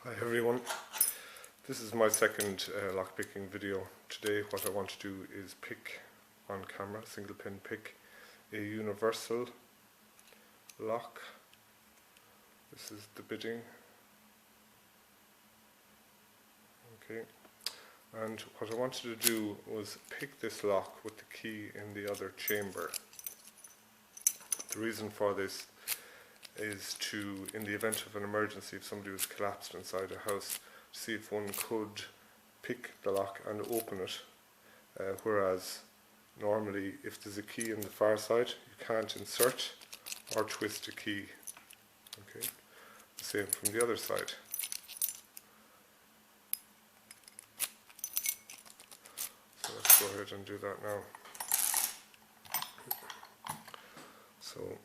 Hi everyone, this is my second lockpicking video. Today what I want to do is pick on camera, single pin pick, a universal lock. This is the bidding. Okay, and what I wanted to do was pick this lock with the key in the other chamber. The reason for this is to, in the event of an emergency, if somebody was collapsed inside a house, to see if one could pick the lock and open it, whereas normally if there's a key in the far side you can't insert or twist a key. Okay, the same from the other side. So let's go ahead and do that now. So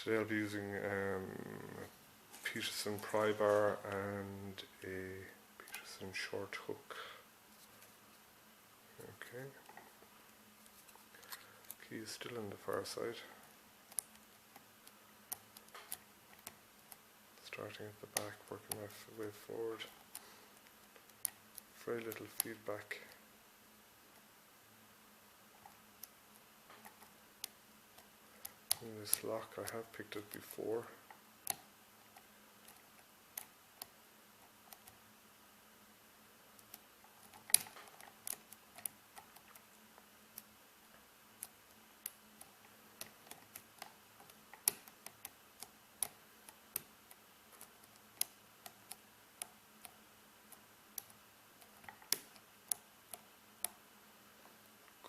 today I'll be using a Peterson pry bar and a Peterson short hook. Okay, key is still in the far side. Starting at the back, working my way forward. Very little feedback. In this lock, I have picked it before.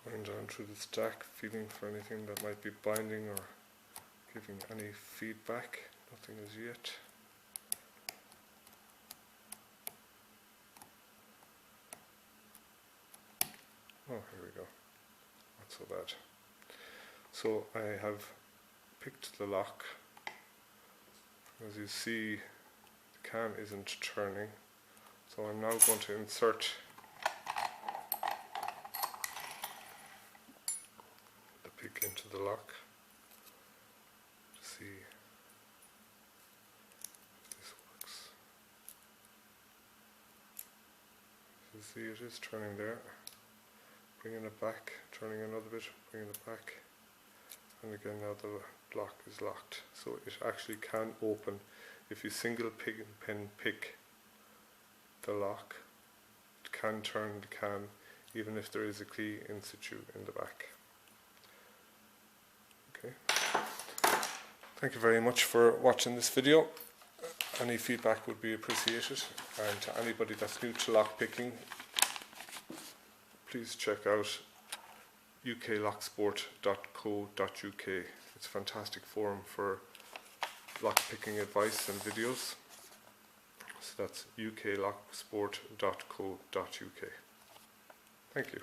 Going down through the stack, feeling for anything that might be binding or giving any feedback. Nothing as yet. Oh, here we go. Not so bad. So I have picked the lock. As you see, the can isn't turning. So I'm now going to insert the pick into the lock. See if this works. You see it is turning there. Bringing it back, turning another bit, bringing it back, and again now the lock is locked. So it actually can open if you single pin pick the lock. It can turn the can even if there is a key in situ in the back. Okay. Thank you very much for watching this video. Any feedback would be appreciated, and to anybody that's new to lockpicking, please check out uklocksport.co.uk. It's a fantastic forum for lockpicking advice and videos. So that's uklocksport.co.uk. Thank you.